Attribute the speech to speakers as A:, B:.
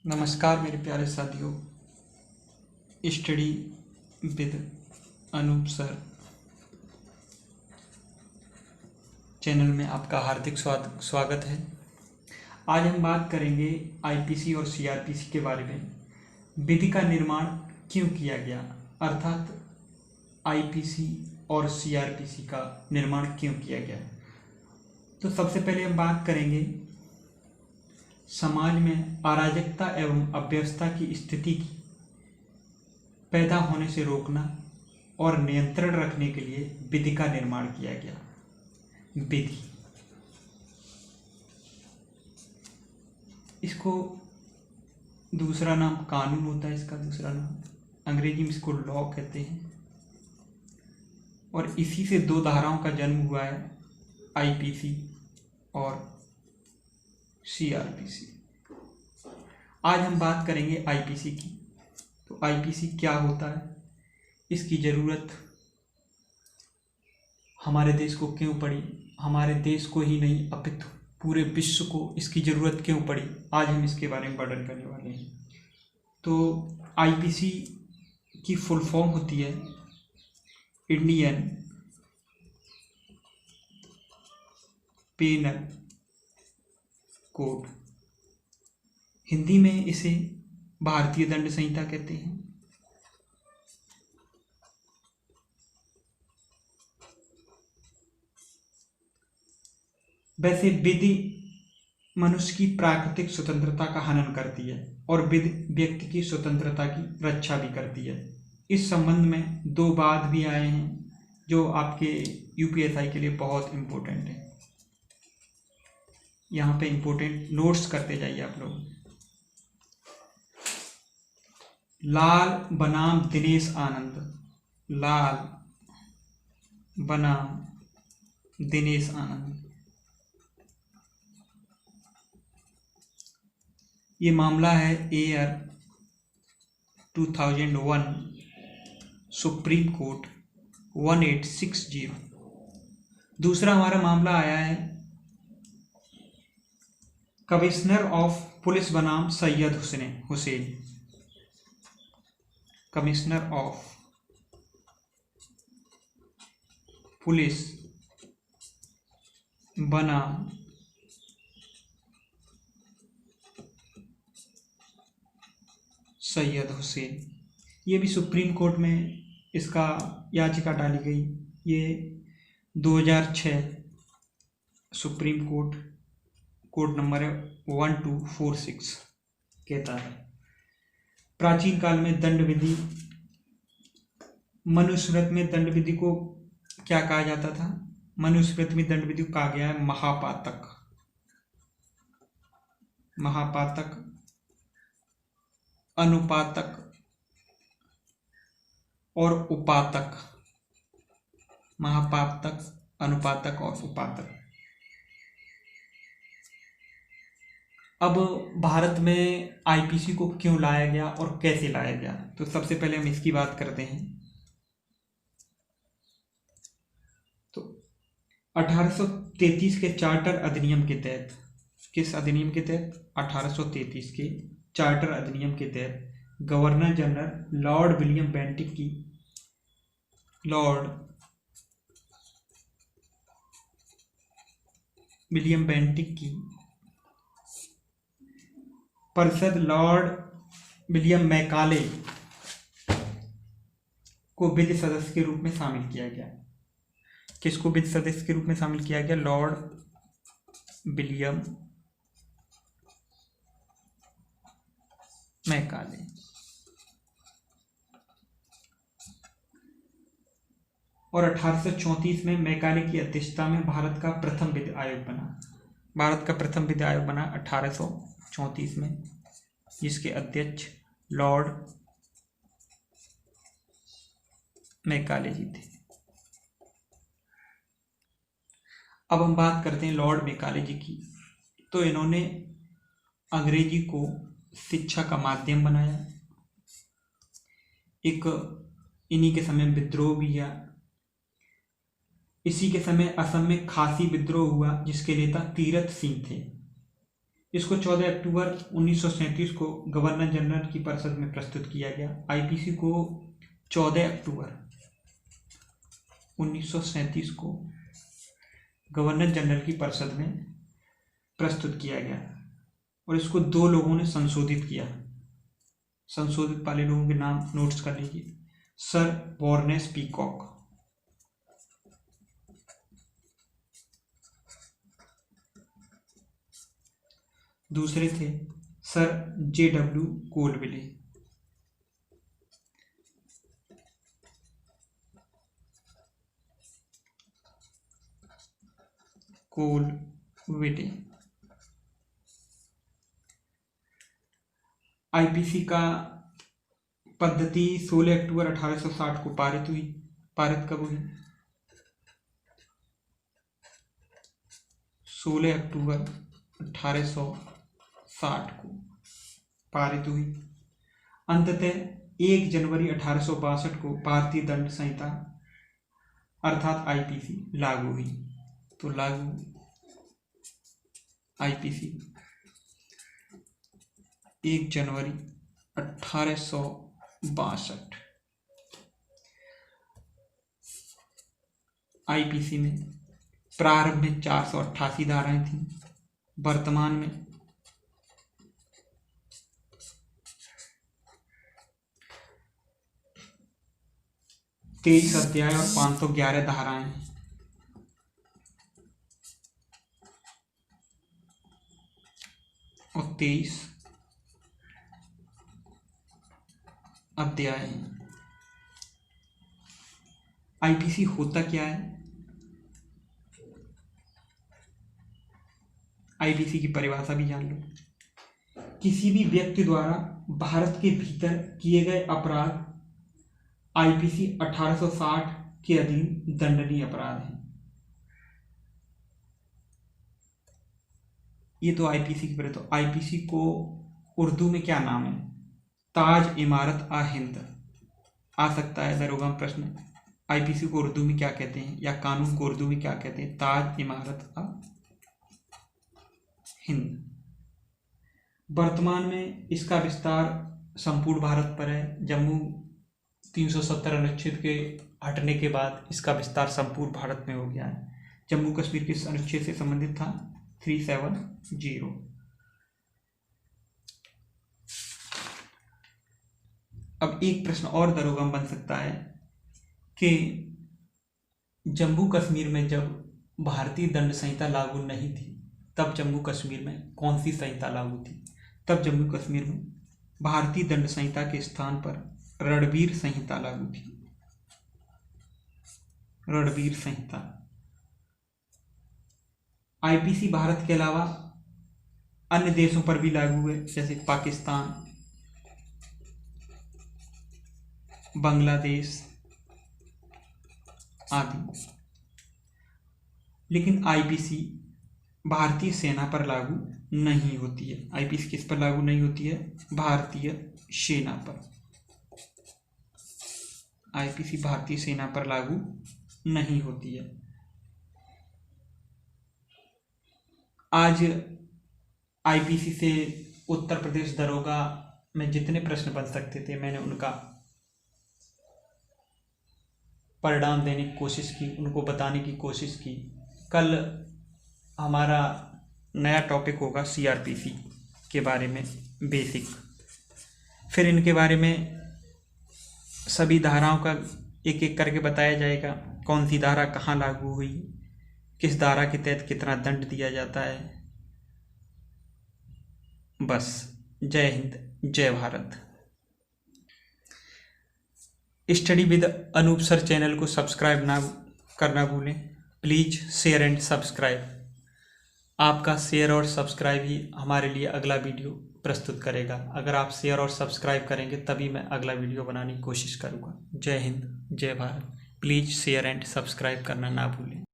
A: नमस्कार मेरे प्यारे साथियों। Study with Anoop sir channel में आपका हार्दिक स्वागत है। आज हम बात करेंगे आईपीसी और सीआरपीसी के बारे में। विधि का निर्माण क्यों किया गया, अर्थात आईपीसी और सीआरपीसी का निर्माण क्यों किया गया। तो सबसे पहले हम बात करेंगे समाज में अराजकता एवं अव्यवस्था की स्थिति की पैदा होने से रोकना और नियंत्रण रखने के लिए विधि का निर्माण किया गया। विधि, इसको दूसरा नाम कानून होता है, इसका दूसरा नाम अंग्रेजी में इसको लॉ कहते हैं। और इसी से दो धाराओं का जन्म हुआ है, आईपीसी और सीआरपीसी। आज हम बात करेंगे आईपीसी की। तो आईपीसी क्या होता है, इसकी ज़रूरत हमारे देश को क्यों पड़ी, हमारे देश को ही नहीं अपितु पूरे विश्व को इसकी ज़रूरत क्यों पड़ी, आज हम इसके बारे में वर्णन करने वाले हैं। तो आईपीसी की फुल फॉर्म होती है इंडियन पेनल कोड। हिंदी में इसे भारतीय दंड संहिता कहते हैं। वैसे विधि मनुष्य की प्राकृतिक स्वतंत्रता का हनन करती है और विधि व्यक्ति की स्वतंत्रता की रक्षा भी करती है। इस संबंध में दो बात भी आए हैं जो आपके यूपीएसआई के लिए बहुत इम्पोर्टेंट है। यहाँ पे इम्पोर्टेंट नोट्स करते जाइए आप लोग। लाल बनाम दिनेश आनंद, लाल बनाम दिनेश आनंद, ये मामला है ईयर 2001 सुप्रीम कोर्ट 1860। दूसरा हमारा मामला आया है कमिश्नर ऑफ पुलिस बनाम Syed Hussain, commissioner of police बनाम सैयद हुसैन। ये भी सुप्रीम कोर्ट में इसका याचिका डाली गई। ये 2006 सुप्रीम कोर्ट नंबर है 1246 कहता है। प्राचीन काल में दंड विधि, मनुस्मृति में दंड विधि को क्या कहा जाता था, मनुस्मृति में दंड विधि को कहा गया है महापातक, महापातक, अनुपातक और उपातक, महापातक, अनुपातक और उपातक। अब भारत में आईपीसी को क्यों लाया गया और कैसे लाया गया, तो सबसे पहले हम इसकी बात करते हैं। तो 1833 के चार्टर अधिनियम के तहत, किस अधिनियम के तहत, 1833 के चार्टर अधिनियम के तहत governor general Lord William Bentinck की परिषद लॉर्ड विलियम मैकाले को विधि सदस्य के रूप में शामिल किया गया। किसको विधि सदस्य के रूप में शामिल किया गया, लॉर्ड विलियम मैकाले। और 1834 में मैकाले की अध्यक्षता में भारत का प्रथम विधि आयोग बना 1834 में, जिसके अध्यक्ष लॉर्ड मैकाले जी थे। अब हम बात करते हैं लॉर्ड मैकाले जी की। तो इन्होंने अंग्रेजी को शिक्षा का माध्यम बनाया। एक इन्हीं के समय विद्रोह भी हुआ। इसी के समय असम में खासी विद्रोह हुआ जिसके नेता तीरथ सिंह थे। इसको 14 अक्टूबर 1937 को गवर्नर जनरल की परिषद में प्रस्तुत किया गया। आईपीसी को 14 अक्टूबर 1937 को गवर्नर जनरल की परिषद में प्रस्तुत किया गया और इसको 2 लोगों ने संशोधित किया। संशोधित वाले लोगों के नाम नोट्स कर लीजिए। सर वॉरेन पीकॉक, दूसरे थे सर JW कोलविले, आईपीसी का पद्धति 16 अक्टूबर 1860 को पारित कब हुई? 16 अक्टूबर 1860 को पारित हुई। अंततः 1 जनवरी 1862 को भारतीय दंड संहिता अर्थात आईपीसी लागू हुई। तो लागू आईपीसी 1 जनवरी 1862। आईपीसी में प्रारंभ में 488 धाराएं थीं, वर्तमान में 23 अध्याय और 511 धाराएं हैं। और 23 अध्याय हैं। आईपीसी होता क्या है? आईपीसी की परिभाषा भी जान लो। किसी भी व्यक्ति द्वारा भारत के भीतर किए गए अपराध आईपीसी 1860 के अधीन दंडनीय अपराध हैं। ये तो आईपीसी की पर। तो आईपीसी को उर्दू में क्या नाम है? ताज इमारत आ हिंद। आ सकता है दरोगा में प्रश्न, आईपीसी को उर्दू में क्या कहते हैं, या कानून को उर्दू में क्या कहते हैं? ताज इमारत आ हिंद। वर्तमान में इसका विस्तार संपूर्ण भारत पर है। जम्मू 370 अनुच्छेद के हटने के बाद इसका विस्तार संपूर्ण भारत में हो गया है। जम्मू कश्मीर किस अनुच्छेद से संबंधित था? 370। अब एक प्रश्न और दरोगा में बन सकता है कि जम्मू कश्मीर में जब भारतीय दंड संहिता लागू नहीं थी तब जम्मू कश्मीर में कौन सी संहिता लागू थी? तब जम्मू कश्मीर में भारतीय दंड संहिता के स्थान पर रणवीर संहिता लागू थी। रणवीर संहिता। आईपीसी भारत के अलावा अन्य देशों पर भी लागू है, जैसे पाकिस्तान, बांग्लादेश आदि। लेकिन आईपीसी भारतीय सेना पर लागू नहीं होती है। आईपीसी किस पर लागू नहीं होती है? भारतीय सेना पर। आईपीसी भारतीय सेना पर लागू नहीं होती है। आज आईपीसी से उत्तर प्रदेश दरोगा में जितने प्रश्न बन सकते थे मैंने उनका परिणाम देने की कोशिश की, उनको बताने की कोशिश की। कल हमारा नया टॉपिक होगा सीआरपीसी के बारे में बेसिक। फिर इनके बारे में सभी धाराओं का एक एक करके बताया जाएगा, कौन सी धारा कहाँ लागू हुई, किस धारा के तहत कितना दंड दिया जाता है। बस, जय हिंद, जय Bharat. Study with Anoop sir channel को सब्सक्राइब ना करना भूलें। Please share and subscribe. आपका शेयर और सब्सक्राइब ही हमारे लिए अगला वीडियो प्रस्तुत करेगा। अगर आप शेयर और सब्सक्राइब करेंगे तभी मैं अगला वीडियो बनाने की कोशिश करूँगा। जय हिंद, जय Bharat. Please share and subscribe करना ना भूलें।